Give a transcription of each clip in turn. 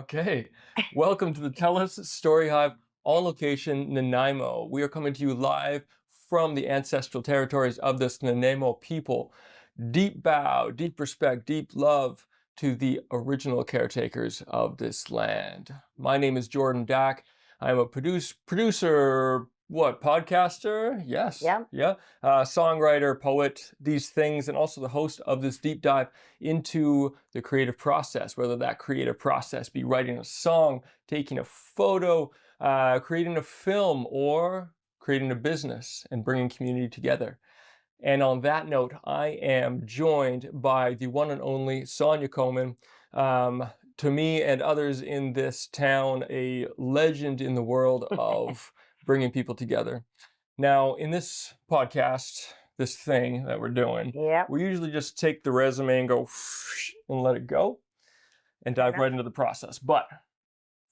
Okay, welcome to the TELUS STORYHIVE On Location, Nanaimo. We are coming to you live from the ancestral territories of this Nanaimo people. Deep bow, deep respect, deep love to the original caretakers of this land. My name is Jordan Dack. I'm a producer, podcaster? Yes. Yeah. Songwriter, poet, these things, and also the host of this deep dive into the creative process, whether that creative process be writing a song, taking a photo, creating a film, or creating a business and bringing community together. And on that note, I am joined by the one and only Sonia Komen. To me and others in this town, a legend in the world of bringing people together. Now, in this podcast, this thing that we're doing, Yep. we usually just take the resume and go and let it go and dive right into the process. But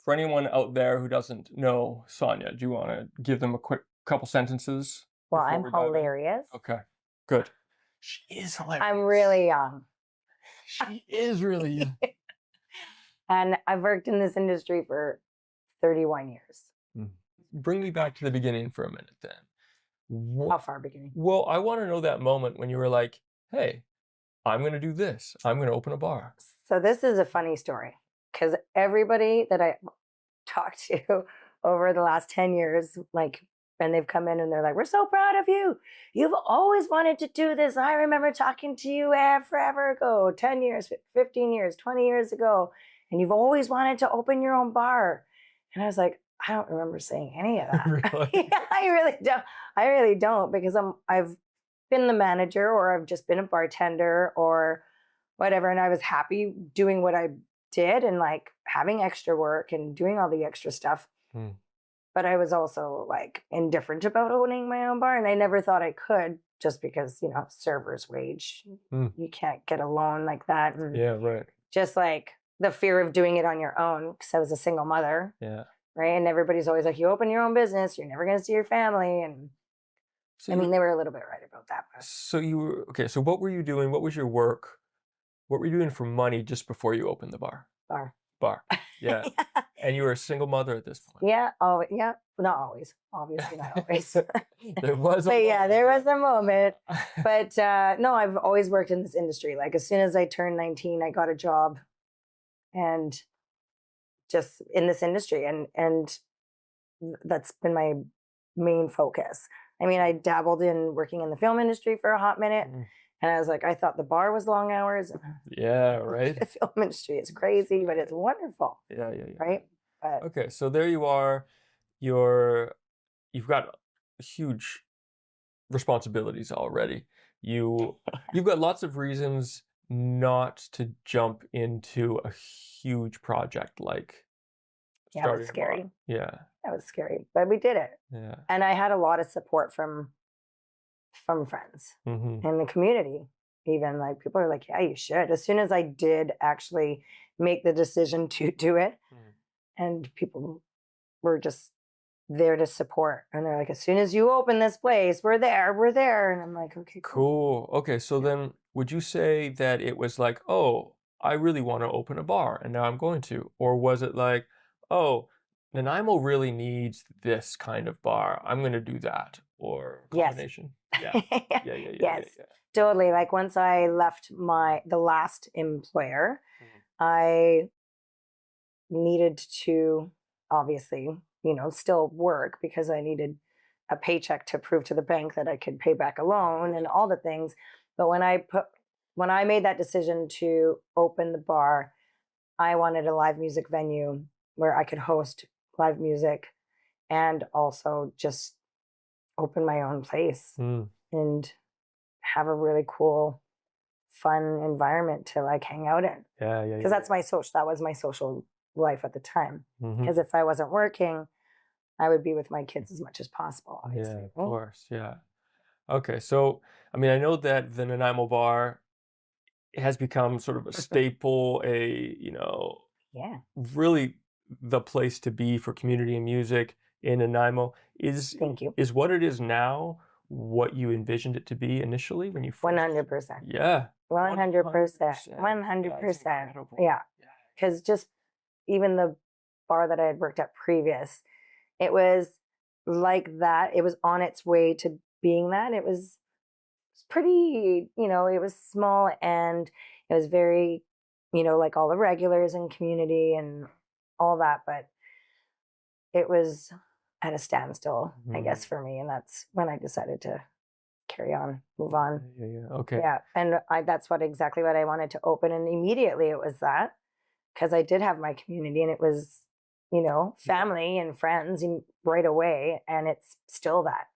for anyone out there who doesn't know Sonia, do you want to give them a quick couple sentences? Well, before I'm we dive in? hilarious. Okay, good. She is hilarious. I'm really young. She is really young. And I've worked in this industry for 31 years. Bring me back to the beginning for a minute then. How far beginning? Well, I want to know that moment when you were like, hey, I'm going to do this. I'm going to open a bar. So this is a funny story because everybody that I talked to over the last 10 years, and they've come in and they're like, we're so proud of you. You've always wanted to do this. I remember talking to you forever ago, 10 years, 15 years, 20 years ago. And you've always wanted to open your own bar. And I was like, I don't remember saying any of that. Really? Yeah, I really don't because I've been the manager or I've just been a bartender or whatever. And I was happy doing what I did and like having extra work and doing all the extra stuff. But I was also like indifferent about owning my own bar. And I never thought I could just because, server's wage. You can't get a loan like that. And yeah, right. just like the fear of doing it on your own because I was a single mother. Yeah. Right. And everybody's always like, you open your own business, you're never going to see your family. And So they were a little bit right about that. But So you were, okay, so what were you doing? What was your work? What were you doing for money just before you opened the bar? Bar. Yeah. And you were a single mother at this point. Yeah. Oh, yeah. Not always. Obviously not always. There was there was a moment. But no, I've always worked in this industry. Like as soon as I turned 19, I got a job and just in this industry. And that's been my main focus. I mean, I dabbled in working in the film industry for a hot minute. And I was like, I thought the bar was long hours. Yeah, right. The film industry is crazy, but it's wonderful. Yeah. Right? But Okay, so there you are. You've got huge responsibilities already. You've got lots of reasons not to jump into a huge project like yeah, it starting was a bar. scary. Yeah. That was scary, but we did it. Yeah. And I had a lot of support from friends in the community. Even like people are like, yeah, you should. As soon as I did actually make the decision to do it, and people were just there to support. And they're like, as soon as you open this place, we're there. And I'm like, okay, Cool. Okay, so then would you say that it was like, oh, I really want to open a bar and now I'm going to? Or was it like, oh, Nanaimo really needs this kind of bar. I'm going to do that. Or combination? Yes. Yeah. Yes, totally. Like once I left the last employer, I needed to obviously, still work because I needed a paycheck to prove to the bank that I could pay back a loan and all the things. But when I made that decision to open the bar, I wanted a live music venue where I could host live music and also just open my own place and have a really cool, fun environment to like hang out in. Yeah. Because that was my social life at the time. Because if I wasn't working, I would be with my kids as much as possible, obviously. Yeah, of course. Yeah. Okay, so I mean, I know that the Nanaimo bar has become sort of a staple, really the place to be for community and music in Nanaimo. Thank you. Is what it is now what you envisioned it to be initially when you first? 100%. Yeah. 100%. 100%. Yeah. Because just even the bar that I had worked at previous, it was like that. It was on its way to being that. It was pretty, it was small, and it was very, like all the regulars and community and all that, but it was at a standstill, I guess, for me. And that's when I decided to carry on, move on. Okay. Yeah. And that's exactly what I wanted to open. And immediately it was that, because I did have my community, and it was, family and friends right away. And it's still that,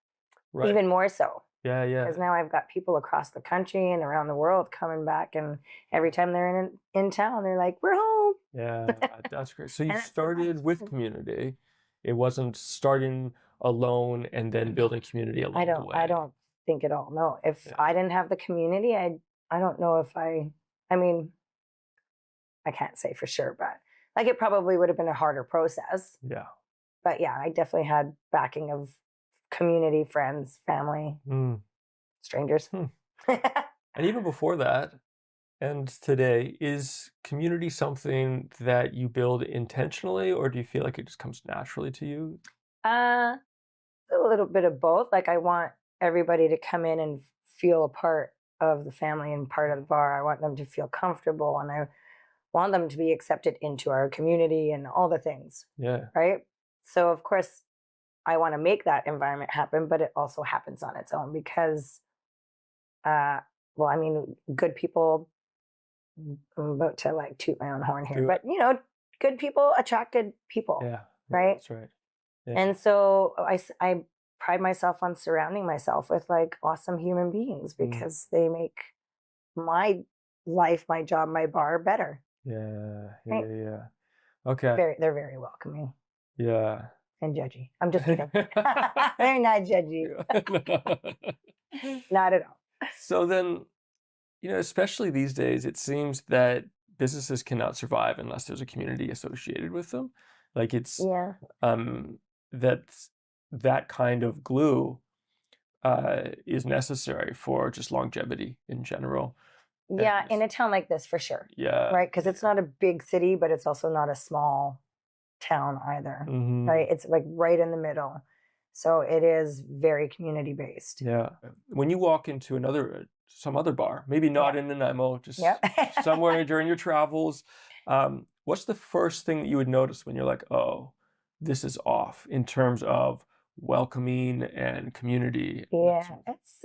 even more so. Yeah. Because now I've got people across the country and around the world coming back, and every time they're in town, they're like, "We're home." Yeah, that's great. So you started with community. It wasn't starting alone and then building community along the way. I don't think at all. No, if I didn't have the community, I don't know if I mean, I can't say for sure, but like it probably would have been a harder process. Yeah. But yeah, I definitely had backing of community, friends, family, strangers. And even before that, and today, is community something that you build intentionally, or do you feel like it just comes naturally to you? A little bit of both. Like I want everybody to come in and feel a part of the family and part of the bar. I want them to feel comfortable, and I want them to be accepted into our community and all the things. Yeah. Right. So of course I want to make that environment happen, but it also happens on its own because, well, I mean, good people, I'm about to like toot my own horn here, but good people attract good people. Yeah. Right. That's right. Yeah. And so I pride myself on surrounding myself with like awesome human beings, because they make my life, my job, my bar better. Yeah. Right? Yeah. Okay. They're very welcoming. Yeah. And judgy. I'm just kidding. They're not judgy. Not at all. So then, especially these days, it seems that businesses cannot survive unless there's a community associated with them. Like it's that kind of glue is necessary for just longevity in general. Yeah, in a town like this, for sure. Yeah. Right? Because it's not a big city, but it's also not a small town either. Right? It's like right in the middle. So it is very community based. Yeah. When you walk into some other bar, maybe not in Nanaimo, just somewhere during your travels, what's the first thing that you would notice when you're like, oh, this is off in terms of welcoming and community? Yeah,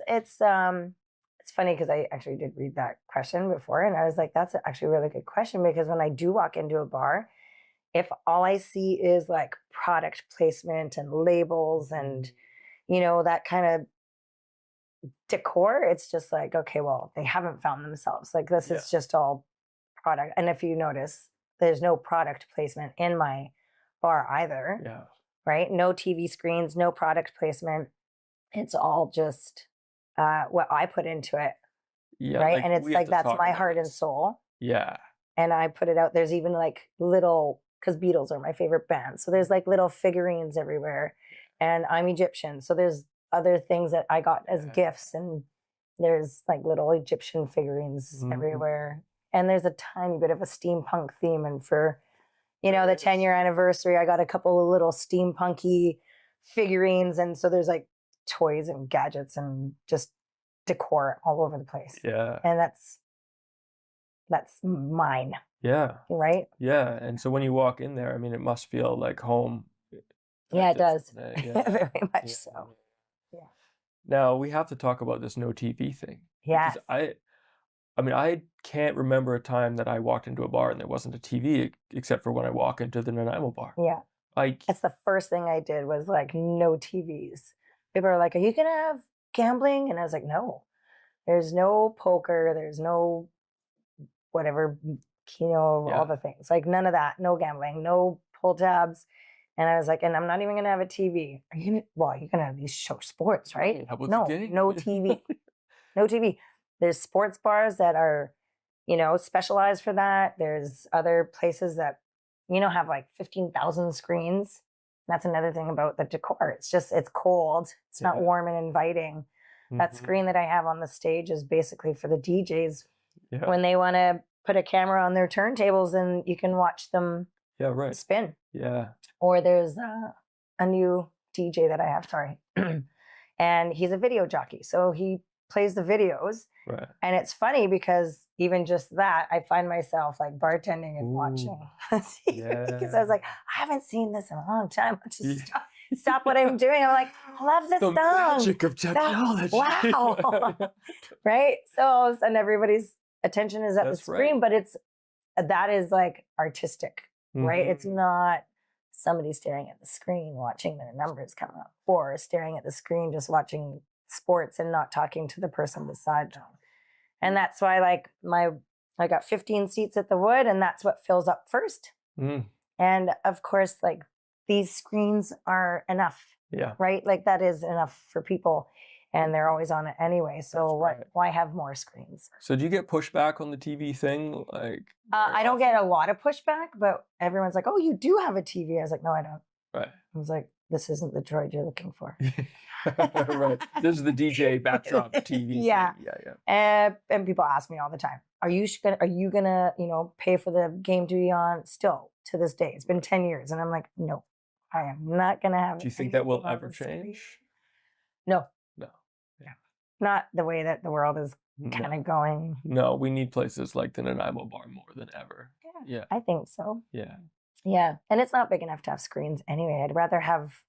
it's funny because I actually did read that question before, and I was like, that's actually a really good question, because when I do walk into a bar, if all I see is like product placement and labels and, that kind of decor, it's just like, okay, well, they haven't found themselves. Like this is just all product. And if you notice, there's no product placement in my bar either. Yeah. Right? No TV screens, no product placement. It's all just what I put into it. Yeah. Right. Like, and it's like, that's my heart and soul. Yeah. And I put it out. There's even like little, because Beatles are my favorite band. So there's like little figurines everywhere. And I'm Egyptian. So there's other things that I got as gifts. And there's like little Egyptian figurines everywhere. And there's a tiny bit of a steampunk theme. And for, the 10-year anniversary, I got a couple of little steampunky figurines. And so there's like toys and gadgets and just decor all over the place. Yeah. And that's mine. Yeah. Right? Yeah. And so when you walk in there, I mean, it must feel like home. Yeah, it does. Yeah. Very much so. Yeah. Now we have to talk about this no TV thing. Yes. I mean, I can't remember a time that I walked into a bar and there wasn't a TV, except for when I walk into the Nanaimo bar. Yeah. That's the first thing I did, was like no TVs. People are like, are you going to have gambling? And I was like, no, there's no poker. There's no whatever, all the things, like none of that, no gambling, no pull tabs. And I was like, and I'm not even going to have a TV. You're going to have these show sports, right? How about No TV, no TV. There's sports bars that are, specialized for that. There's other places that, have like 15,000 screens. That's another thing about the decor. It's cold. It's not warm and inviting. That screen that I have on the stage is basically for the DJs when they want to put a camera on their turntables, and you can watch them Yeah, right. spin. Yeah. Or there's a new DJ that I have, sorry, and he's a video jockey. So he plays the videos. Right. And it's funny because even just that, I find myself like bartending and watching. Because I was like, I haven't seen this in a long time. I'll just stop what I'm doing. I'm like, I love this The song. magic of technology. Wow. Right? So all of a sudden everybody's attention is at the screen, but that is like artistic, right? It's not somebody staring at the screen watching their numbers come up, or staring at the screen just watching sports and not talking to the person beside them. And that's why like I got 15 seats at the Wood, and that's what fills up first. And of course, like these screens are enough. Yeah. Right? Like that is enough for people, and they're always on it anyway. So why have more screens? So do you get pushback on the TV thing? Like I don't get a lot of pushback, but everyone's like, "Oh, you do have a TV." I was like, "No, I don't." Right. I was like, "This isn't the droid you're looking for." Right. This is the DJ backdrop TV. Yeah. Thing. Yeah. And people ask me all the time, "Are you gonna pay for the game to be on?" Still to this day, it's been 10 years, and I'm like, "No, I am not gonna have." Do you think that will ever change? No. No. Yeah. Not the way that the world is kind of going. No, we need places like the Nanaimo BAR more than ever. Yeah. I think so. Yeah. Yeah. And it's not big enough to have screens anyway. I'd rather have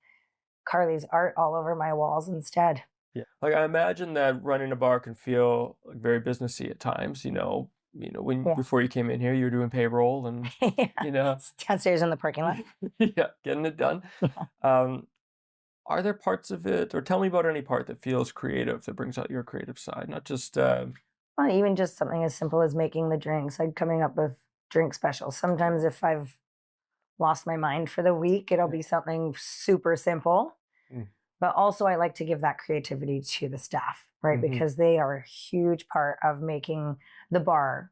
Carly's art all over my walls instead. Yeah. Like I imagine that running a bar can feel like very businessy at times, when before you came in here, you were doing payroll and downstairs in the parking lot. Yeah, getting it done. Are there parts of it, or tell me about any part that feels creative, that brings out your creative side, not just well, even just something as simple as making the drinks, like coming up with drink specials. Sometimes if I've lost my mind for the week, it'll be something super simple. But also I like to give that creativity to the staff, right? Because they are a huge part of making the bar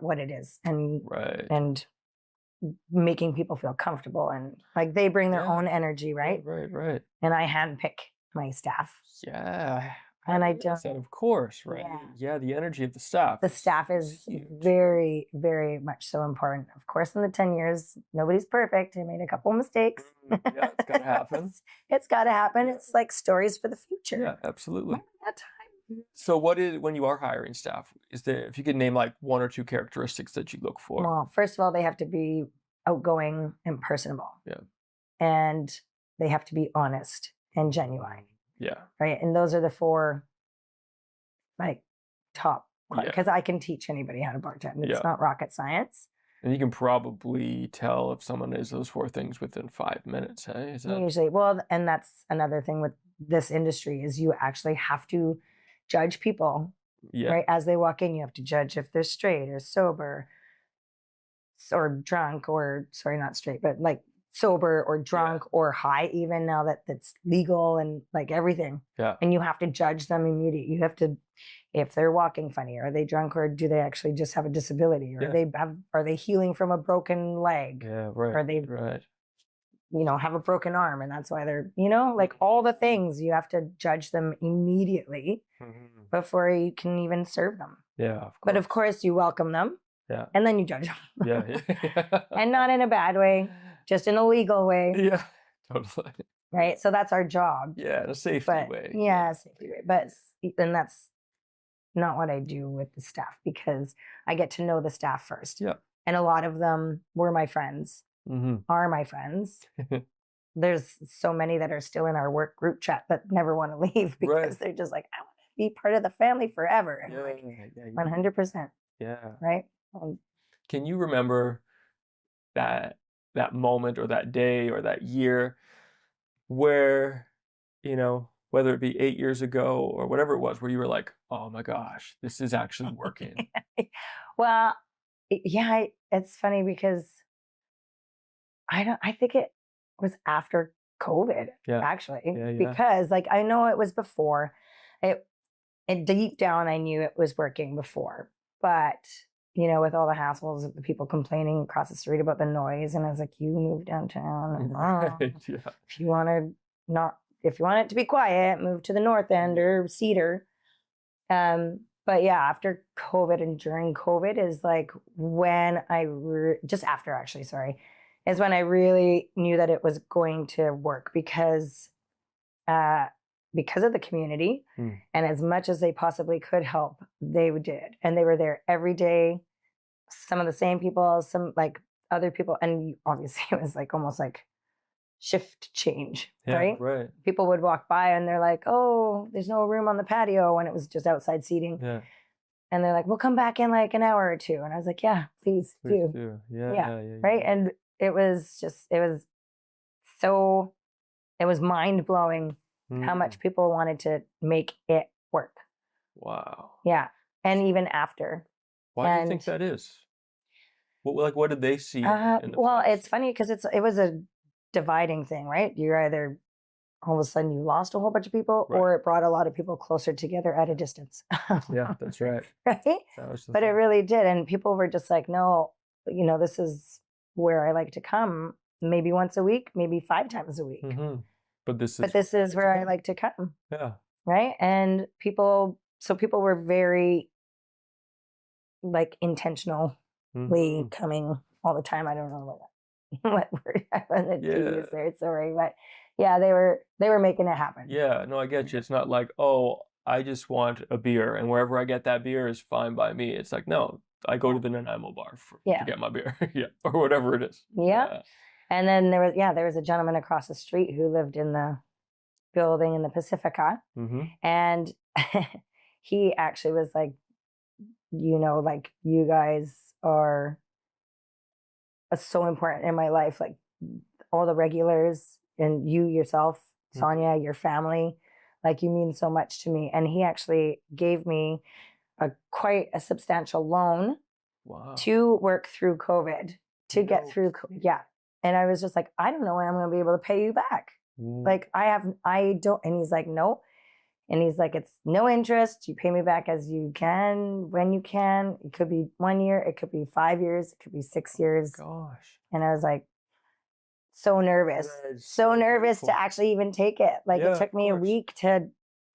what it is, and making people feel comfortable, and like they bring their own energy, right? Right. And I handpick my staff. Yeah. And I don't. Of course, right? Yeah, the energy of the staff. The staff is very, very much so important. Of course, in the 10 years, nobody's perfect. I made a couple mistakes. Yeah, it's got to happen. It's got to happen. It's like stories for the future. Yeah, absolutely. That time. So when you are hiring staff, if you could name like one or two characteristics that you look for? Well, first of all, they have to be outgoing and personable. Yeah. And they have to be honest and genuine. Yeah. Right. And those are the four like top, because I can teach anybody how to bartend. It's not rocket science. And you can probably tell if someone is those four things within 5 minutes, hey? Usually, well, and that's another thing with this industry is you actually have to judge people, right? As they walk in, you have to judge if they're straight or sober or drunk, or sorry, not straight, but like sober or drunk or high, even now that that's legal and like everything. Yeah. And you have to judge them immediately. You have to, if they're walking funny, are they drunk, or do they actually just have a disability, or are they healing from a broken leg? Yeah, right. Or they have a broken arm, and that's why they're, like all the things, you have to judge them immediately before you can even serve them. Yeah, of course. But of course you welcome them. Yeah. And then you judge them. Yeah. And not in a bad way, just in a legal way. Yeah, totally. Right. So that's our job. Yeah, in a safety way. Yeah, safety way. But then that's not what I do with the staff, because I get to know the staff first. Yeah. And a lot of them were my friends, are my friends. There's so many that are still in our work group chat that never want to leave, because they're just like, I want to be part of the family forever. And like, 100%. Yeah. Right. Can you remember that moment, or that day, or that year where, whether it be 8 years ago or whatever it was, where you were like, oh my gosh, this is actually working? Well, yeah, it's funny because I think it was after COVID, actually, because like, I know it was before it deep down, I knew it was working before, but with all the hassles of the people complaining across the street about the noise, and I was like, you move downtown, and, if you want it to be quiet, move to the north end or Cedar. But but yeah, after COVID and during COVID is like when just after actually, sorry, is when I really knew that it was going to work because of the community, and as much as they possibly could help, they did, and they were there every day. Some of the same people, some like other people, and obviously it was like almost like shift change, right? Right. People would walk by and they're like, "Oh, there's no room on the patio," when it was just outside seating. Yeah. And they're like, "We'll come back in like an hour or two." And I was like, "Yeah, please do." Yeah. Right. And it was mind blowing how much people wanted to make it work. Wow. Yeah. And even after. Why do you think that is? What did they see? Well, it's funny because it was a dividing thing, right? You're either all of a sudden you lost a whole bunch of people, or it brought a lot of people closer together at a distance. Yeah, that's right. Right? But it really did. And people were just like, no, this is where I like to come, maybe once a week, maybe 5 times a week. But this is where I like to come. Yeah. Right? And people were very like intentionally coming all the time. I don't know what word I wanted to use there. Sorry, but yeah, they were making it happen. Yeah, no, I get you. It's not like, oh, I just want a beer, and wherever I get that beer is fine by me. It's like, no, I go to the Nanaimo bar to get my beer, or whatever it is. Yeah. And then there was a gentleman across the street who lived in the building in the Pacifica, and he actually was like, like, you guys are so important in my life, like all the regulars and you yourself, Sonia, your family, like you mean so much to me. And he actually gave me quite a substantial loan to work through COVID, to get through. Yeah. And I was just like, I don't know when I'm going to be able to pay you back. Like I don't. And he's like, no. And he's like, it's no interest. You pay me back as you can, when you can. It could be 1 year. It could be 5 years. It could be 6 years. Gosh. And I was like, so nervous. So nervous to actually even take it. Like it took me a week to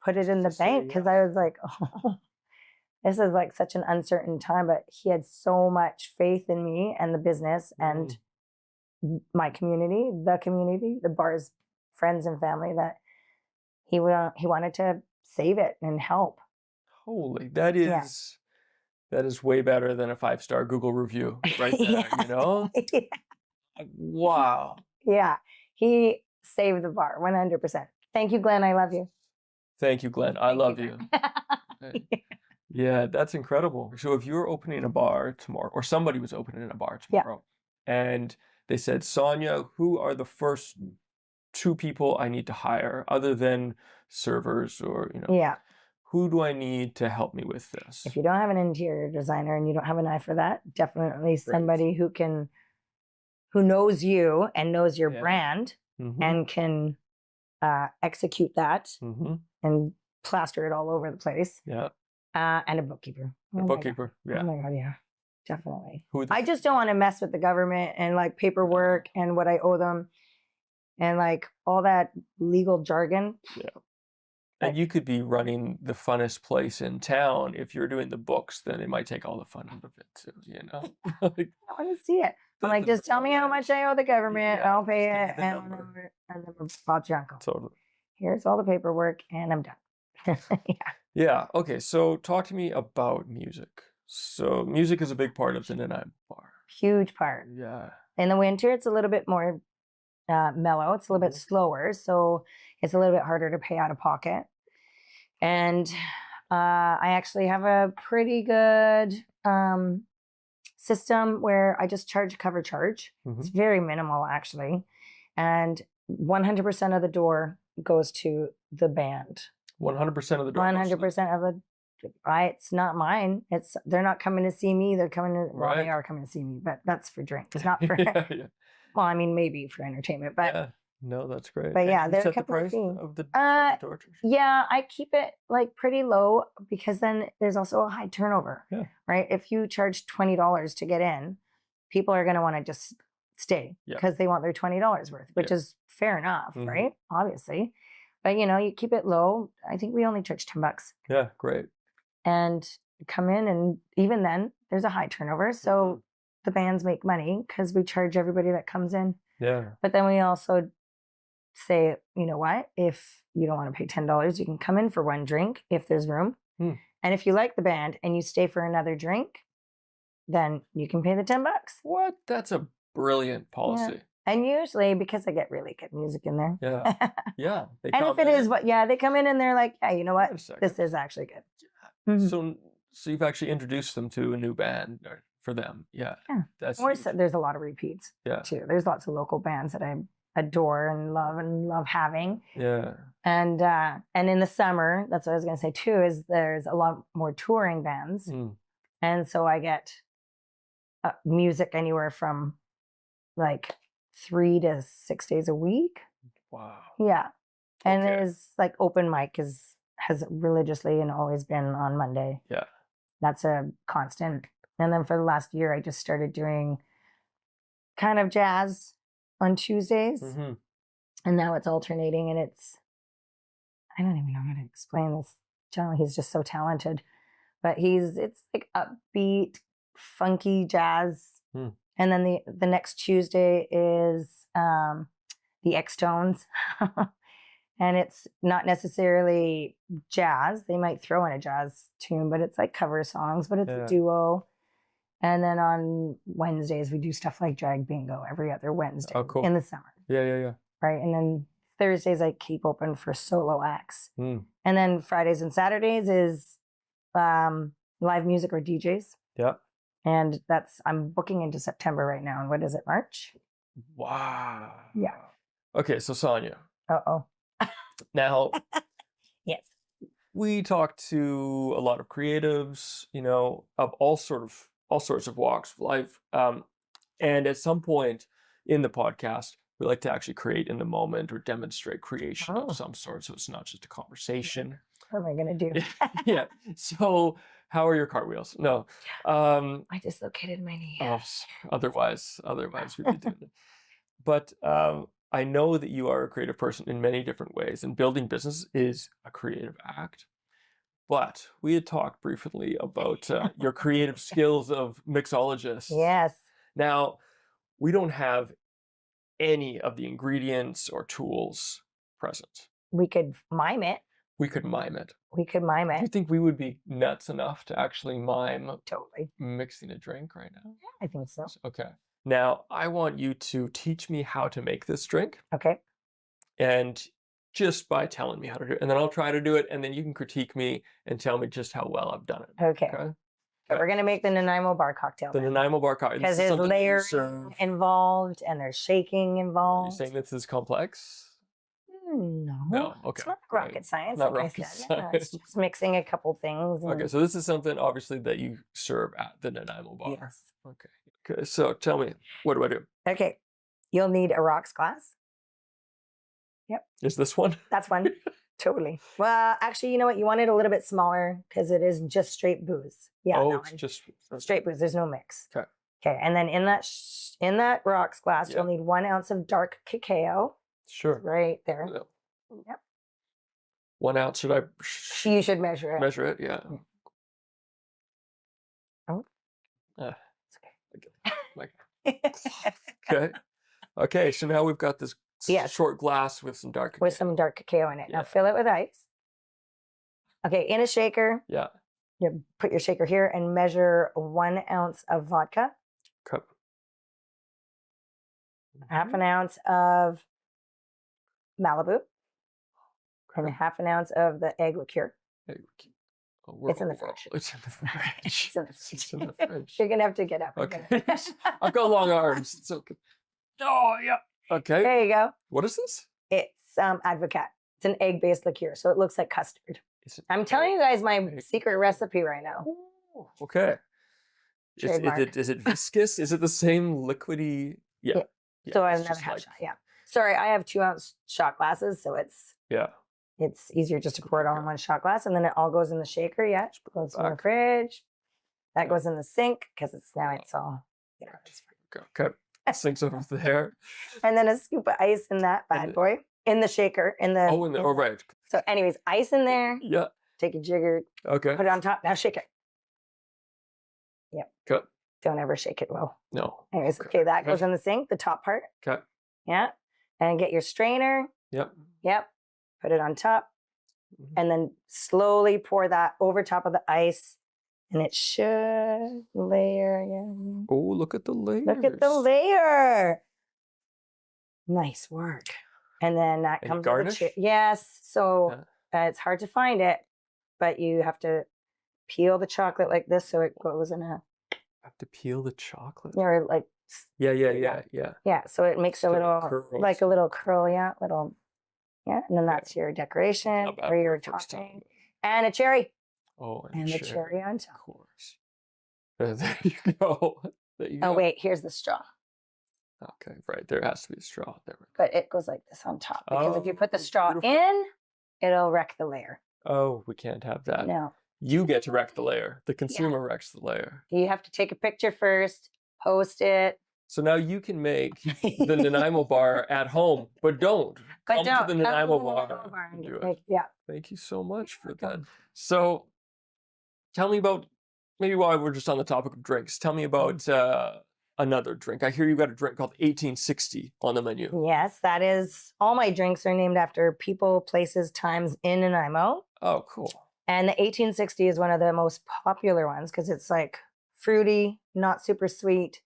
put it in the bank because I was like, oh, this is like such an uncertain time. But he had so much faith in me and the business and my community, the bar's friends and family, that he wanted to save it and help. Holy, that is way better than a 5-star Google review right there, Wow. Yeah, he saved the bar 100%. Thank you, Glenn. I love you. Thank you, Glenn. I love you. Yeah, that's incredible. So if you were opening a bar tomorrow, or somebody was opening a bar tomorrow, and they said, Sonia, who are the first 2 people I need to hire other than servers or, who do I need to help me with this? If you don't have an interior designer and you don't have an eye for that, definitely somebody who knows you and knows your brand and can execute that and plaster it all over the place. Yeah. And a bookkeeper. A bookkeeper. Yeah. Oh my God, yeah. Definitely. I just don't want to mess with the government and like paperwork and what I owe them and like all that legal jargon. Yeah. And you could be running the funnest place in town. If you're doing the books, then it might take all the fun out of it too, Like, I want to see it. I'm like, just tell me how much I owe the government. I'll pay it. And then Bob's your uncle. Totally. Here's all the paperwork and I'm done. Yeah. Okay. So talk to me about music. So music is a big part of the Nanaimo bar. Huge part. Yeah. In the winter, it's a little bit more mellow. It's a little bit slower. So it's a little bit harder to pay out of pocket. And I actually have a pretty good system where I just cover charge. It's very minimal actually. And 100% of the door goes to the band. 100% of the door. 100% of the it's not mine. They're not coming to see me. They're coming to well, they are coming to see me, but that's for drinks. It's not for well, I mean maybe for entertainment, but no, that's great. But yeah, they're the price of the torches. Yeah, I keep it like pretty low because then there's also a high turnover. Yeah. Right? If you charge $20 to get in, people are going to want to just stay because they want their $20 worth, which is fair enough, right? Obviously. But you keep it low. I think we only charge $10. Yeah, great. And come in, and even then, there's a high turnover. So the bands make money because we charge everybody that comes in. Yeah. But then we also say, you know what? If you don't want to pay $10, you can come in for one drink if there's room. And if you like the band and you stay for another drink, then you can pay the $10. What? That's a brilliant policy. And usually, because I get really good music in there. Yeah. Yeah. And if it is they come in and they're like, yeah, you know what? This is actually good. So you've actually introduced them to a new band for them. Yeah. That's there's a lot of repeats too. There's lots of local bands that I adore and love having. Yeah. And in the summer, that's what I was going to say too, is there's a lot more touring bands. And so I get music anywhere from like 3 to 6 days a week. Wow. Yeah. And there's like open mic has religiously and always been on Monday. Yeah. That's a constant. And then for the last year, I just started doing kind of jazz on Tuesdays. And now it's alternating, and I don't even know how to explain this. John, he's just so talented. But it's like upbeat, funky jazz. And then the next Tuesday is the X-Tones. And it's not necessarily jazz. They might throw in a jazz tune, but it's like cover songs, but it's a duo. And then on Wednesdays, we do stuff like drag bingo every other Wednesday in the summer. Yeah. Right. And then Thursdays, I keep open for solo acts. And then Fridays and Saturdays is live music or DJs. Yeah. And I'm booking into September right now. And what is it, March? Wow. Yeah. Okay, so Sonia. Uh-oh. Now, yes, we talk to a lot of creatives, of all sorts of walks of life. And at some point in the podcast, we like to actually create in the moment or demonstrate creation of some sort. So it's not just a conversation. What am I going to do? Yeah. So how are your cartwheels? No. I dislocated my knee. Oh, otherwise we'd be doing it. But I know that you are a creative person in many different ways, and building business is a creative act. But we had talked briefly about your creative skills of mixologist. Yes. Now, we don't have any of the ingredients or tools present. We could mime it. We could mime it. Do you think we would be nuts enough to actually mime totally mixing a drink right now? Yeah, I think so. Okay. Now, I want you to teach me how to make this drink. Okay. And just by telling me how to do it. And then I'll try to do it, and then you can critique me and tell me just how well I've done it. Okay. We're going to make the Nanaimo BAR cocktail. The Nanaimo BAR cocktail. Because there's layering involved and there's shaking involved. Are you saying this is complex? No. Okay. It's not rocket science. Not like rocket I said. science. It's just mixing a couple things. Okay, so this is something obviously that you serve at the Nanaimo BAR. Yes. Okay, so tell me, what do I do? Okay, you'll need a rocks glass. Yep. Is this one? That's one. Totally. Well, actually, you know what? You want it a little bit smaller because it is just straight booze. Yeah. Oh, it's just straight booze. There's no mix. Okay. Okay, and then in that rocks glass, you'll need 1 ounce of dark cacao. Sure. Right there. Yep. 1 ounce. Should I? You should measure it. Measure it. Yeah. Oh. It's okay. Okay. So now we've got this short glass with some dark cacao. With some dark cacao in it. Now fill it with ice. Okay, in a shaker. Yeah. You put your shaker here and measure 1 ounce of vodka. Cup. Half an ounce of Malibu. And half an ounce of the egg liqueur. Oh, it's in the fridge. It's in the fridge. It's in the fridge. You're going to have to get up. Okay. I've got long arms. It's okay. Oh, yeah. Okay. There you go. What is this? It's Advocat. It's an egg-based liqueur, so it looks like custard. I'm telling you guys my secret recipe right now. Ooh, okay. Is it viscous? Is it the same liquidy? Yeah. So I have another half shot. Yeah. Sorry, I have 2 ounce shot glasses, so it's easier just to pour it all in one shot glass, and then it all goes in the shaker. Yeah, goes in the fridge. That goes in the sink because it's all. Okay. Sink's over there. And then a scoop of ice in that bad boy in the shaker. Right. So, anyways, ice in there. Yeah. Take a jigger. Okay. Put it on top. Now shake it. Yep. Okay. Don't ever shake it well. No. Anyways, okay, that goes in the sink, the top part. Okay. Yeah. And get your strainer. Yep. Yep. Put it on top. Mhm. And then slowly pour that over top of the ice. And it should layer. Yeah. Oh, look at the layers. Look at the layer. Nice work. And then that Any comes garnish? with yes. So it's hard to find it, but you have to peel the chocolate like this so it goes in a. Have to peel the chocolate. Or like. Yeah. So it makes a So it little, curls. like a little curl, little, and then that's your decoration Not bad or for your a first time. topping. And a cherry. Oh, And the cherry on top. Of course. There you go. There you go. Oh, wait, here's the straw. Okay, right. There has to be a straw. There we go. But it goes like this on top. Because if you put the Oh, straw beautiful. in, it'll wreck the layer. Oh, we can't have that. No. You get to wreck the layer. The consumer wrecks the layer. You have to take a picture first, post it. So now you can make the Nanaimo bar at home, but don't. Come to the Nanaimo bar. And Do it. like, yeah. Thank you so much for that. So tell me about, maybe while we're just on the topic of drinks, tell me about another drink. I hear you got a drink called 1860 on the menu. Yes, that is, all my drinks are named after people, places, times in Nanaimo. Oh, cool. And the 1860 is one of the most popular ones because it's like fruity, not super sweet,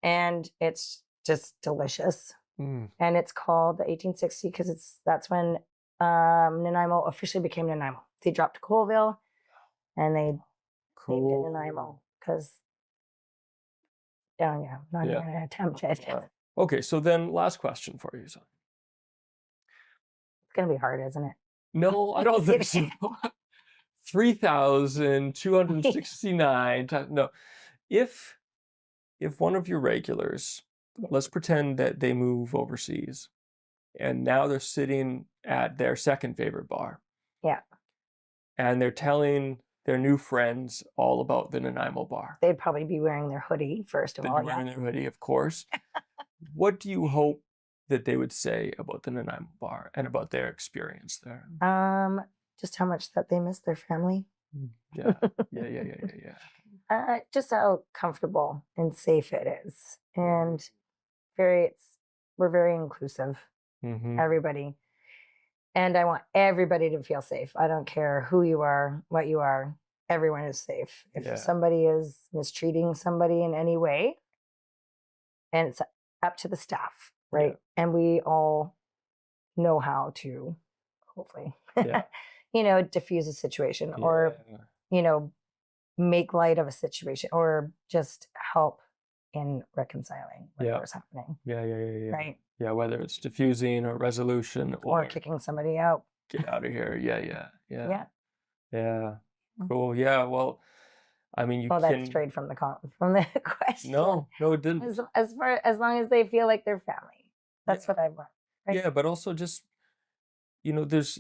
and it's just delicious. Mm. And it's called the 1860 because that's when Nanaimo officially became Nanaimo. They dropped Colville and they named it Nanaimo because, I'm not even going to attempt it. Okay, so then last question for you, son. It's going to be hard, isn't it? No, I don't think so. 3,269 times. No. If one of your regulars, let's pretend that they move overseas and now they're sitting at their second favorite bar. Yeah. And they're telling their new friends all about the Nanaimo bar. They'd probably be wearing their hoodie, first of all. They'd be wearing their hoodie, of course. What do you hope that they would say about the Nanaimo bar and about their experience there? Just how much that they miss their family. Yeah. Just how comfortable and safe it is. And we're very inclusive. Mm-hmm. Everybody. And I want everybody to feel safe. I don't care who you are, what you are. Everyone is safe. If somebody is mistreating somebody in any way, and it's up to the staff, right? Yeah. And we all know how to, hopefully, diffuse a situation or, make light of a situation or just help in reconciling whatever's happening. Yeah. Right? Yeah, whether it's diffusing or resolution or kicking somebody out. Get out of here. Yeah. Cool. Yeah. Well, I mean, you can. Well, that's straight from the question. No, it didn't. As long as they feel like they're family, that's what I want. Right? Yeah, but also just, there's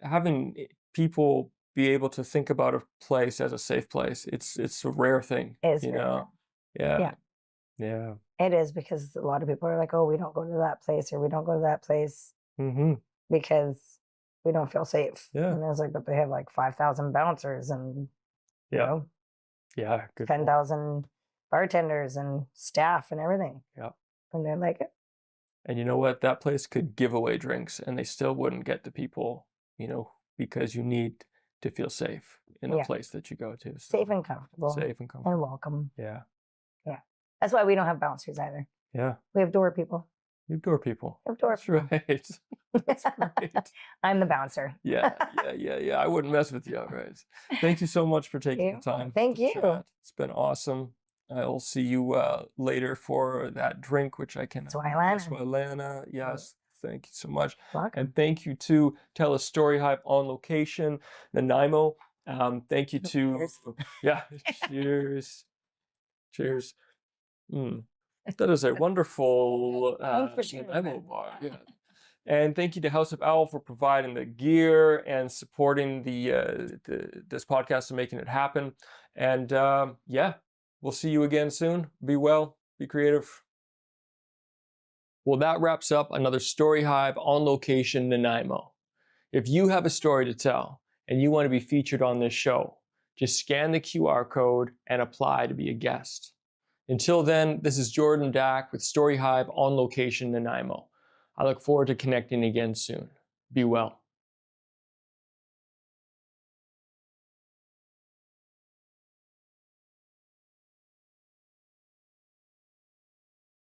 having people be able to think about a place as a safe place. It's a rare thing. Yeah. It is, because a lot of people are like, oh, we don't go to that place or we don't go to that place because we don't feel safe. Yeah. And it's like, but they have like 5,000 bouncers and, 10,000 bartenders and staff and everything. Yeah. And they're like it. And you know what? That place could give away drinks and they still wouldn't get the people, because you need to feel safe in a place that you go to. So. Safe and comfortable. And welcome. Yeah. That's why we don't have bouncers either. Yeah. We have door people. You have door people. We have door people. Right. That's great. I'm the bouncer. Yeah. I wouldn't mess with you, right? Thank you so much for taking the time. Thank you. Chat. It's been awesome. I'll see you later for that drink, which I can. Swilana. Yes. Thank you so much. Welcome. And thank you to TELUS STORYHIVE On Location, Nanaimo. Thank you to. Cheers. Cheers. That is a wonderful Nanaimo bar. Yeah. And thank you to House of Owl for providing the gear and supporting this podcast and making it happen. And we'll see you again soon. Be well, be creative. Well, that wraps up another StoryHive On Location Nanaimo. If you have a story to tell and you want to be featured on this show, Just scan the QR code and apply to be a guest. Until then, this is Jordan Dack with StoryHive On Location Nanaimo. I look forward to connecting again soon. Be well.